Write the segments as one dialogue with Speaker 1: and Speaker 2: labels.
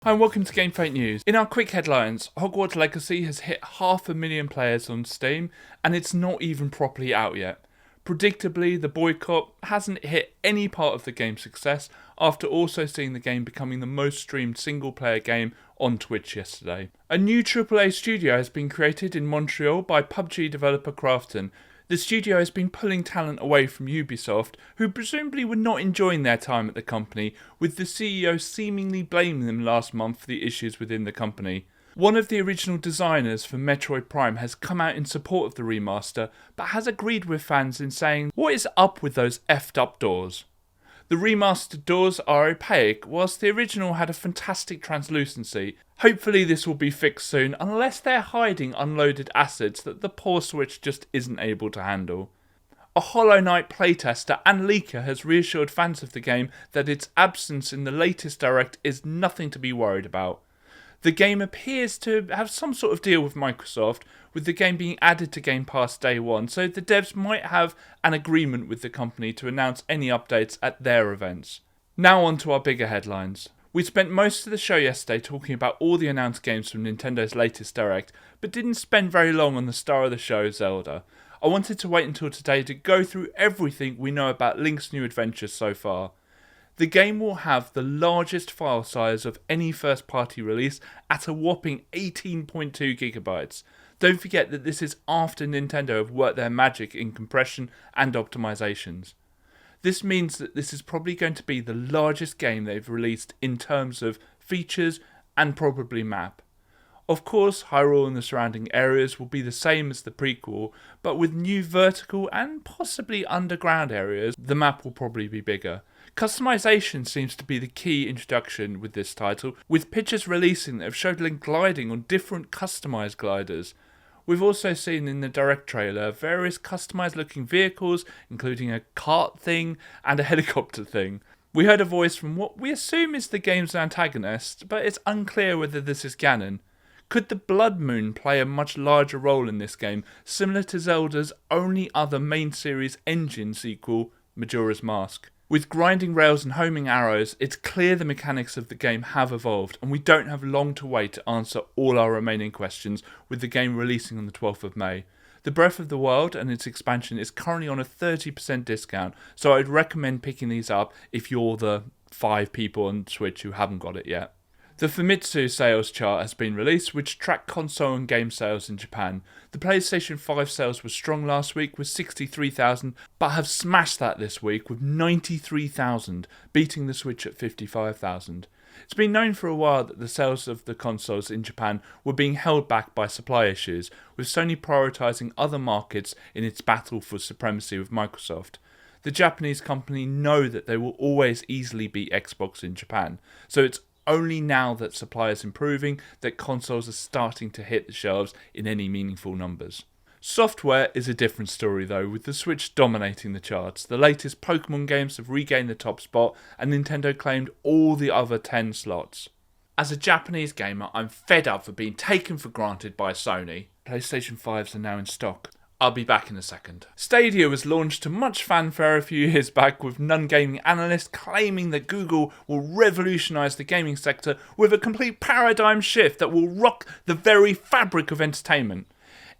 Speaker 1: Hi and welcome to GameF8 News. In our quick headlines, Hogwarts Legacy has hit 500,000 players on Steam and it's not even properly out yet. Predictably, the boycott hasn't hit any part of the game's success after also seeing the game becoming the most streamed single player game on Twitch yesterday. A new AAA studio has been created in Montreal by PUBG developer Krafton. The studio has been pulling talent away from Ubisoft, who presumably were not enjoying their time at the company, with the CEO seemingly blaming them last month for the issues within the company. One of the original designers for Metroid Prime has come out in support of the remaster, but has agreed with fans in saying, "What is up with those effed up doors?" The remastered doors are opaque, whilst the original had a fantastic translucency. Hopefully this will be fixed soon, unless they're hiding unloaded assets that the poor Switch just isn't able to handle. A Hollow Knight playtester and leaker has reassured fans of the game that its absence in the latest Direct is nothing to be worried about. The game appears to have some sort of deal with Microsoft, with the game being added to Game Pass day one, so the devs might have an agreement with the company to announce any updates at their events. Now on to our bigger headlines. We spent most of the show yesterday talking about all the announced games from Nintendo's latest Direct, but didn't spend very long on the star of the show, Zelda. I wanted to wait until today to go through everything we know about Link's new adventures so far. The game will have the largest file size of any first-party release at a whopping 18.2 gigabytes. Don't forget that this is after Nintendo have worked their magic in compression and optimizations. This means that this is probably going to be the largest game they've released in terms of features and probably map. Of course, Hyrule and the surrounding areas will be the same as the prequel, but with new vertical and possibly underground areas, the map will probably be bigger. Customization seems to be the key introduction with this title, with pictures releasing that have showed Link gliding on different customised gliders. We've also seen in the Direct trailer various customised looking vehicles, including a kart thing and a helicopter thing. We heard a voice from what we assume is the game's antagonist, but it's unclear whether this is Ganon. Could the Blood Moon play a much larger role in this game, similar to Zelda's only other main series engine sequel, Majora's Mask? With grinding rails and homing arrows, it's clear the mechanics of the game have evolved, and we don't have long to wait to answer all our remaining questions, with the game releasing on the 12th of May. The Breath of the Wild and its expansion is currently on a 30% discount, so I'd recommend picking these up if you're the 5 people on Switch who haven't got it yet. The Famitsu sales chart has been released, which tracked console and game sales in Japan. The PlayStation 5 sales were strong last week with 63,000, but have smashed that this week with 93,000, beating the Switch at 55,000. It's been known for a while that the sales of the consoles in Japan were being held back by supply issues, with Sony prioritising other markets in its battle for supremacy with Microsoft. The Japanese company know that they will always easily beat Xbox in Japan, so it's only now that supply is improving that consoles are starting to hit the shelves in any meaningful numbers. Software is a different story though, with the Switch dominating the charts. The latest Pokemon games have regained the top spot, and Nintendo claimed all the other 10 slots. As a Japanese gamer, I'm fed up for being taken for granted by Sony. PlayStation 5s are now in stock. I'll be back in a second. Stadia was launched to much fanfare a few years back, with non-gaming analysts claiming that Google will revolutionise the gaming sector with a complete paradigm shift that will rock the very fabric of entertainment.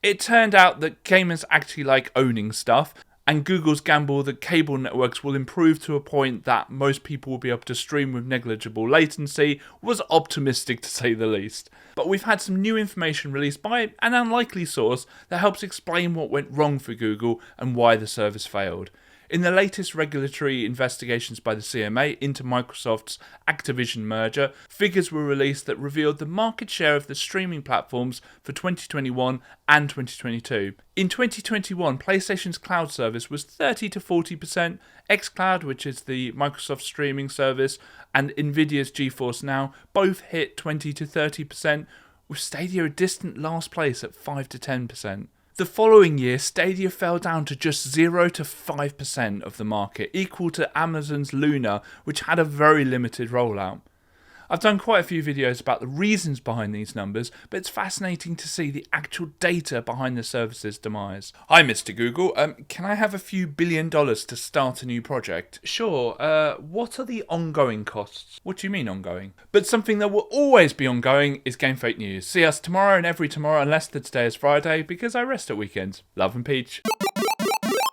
Speaker 1: It turned out that gamers actually like owning stuff, and Google's gamble that cable networks will improve to a point that most people will be able to stream with negligible latency was optimistic to say the least. But we've had some new information released by an unlikely source that helps explain what went wrong for Google and why the service failed. In the latest regulatory investigations by the CMA into Microsoft's Activision merger, figures were released that revealed the market share of the streaming platforms for 2021 and 2022. In 2021, PlayStation's cloud service was 30 to 40%, xCloud, which is the Microsoft streaming service, and Nvidia's GeForce Now both hit 20 to 30%, with Stadia a distant last place at 5 to 10%. The following year, Stadia fell down to just 0 to 5% of the market, equal to Amazon's Luna, which had a very limited rollout. I've done quite a few videos about the reasons behind these numbers, but it's fascinating to see the actual data behind the service's demise. Hi Mr. Google, can I have a few $1 billion to start a new project? Sure, what are the ongoing costs? What do you mean ongoing? But something that will always be ongoing is GameF8 news. See us tomorrow and every tomorrow unless today is Friday, because I rest at weekends. Love and Peach.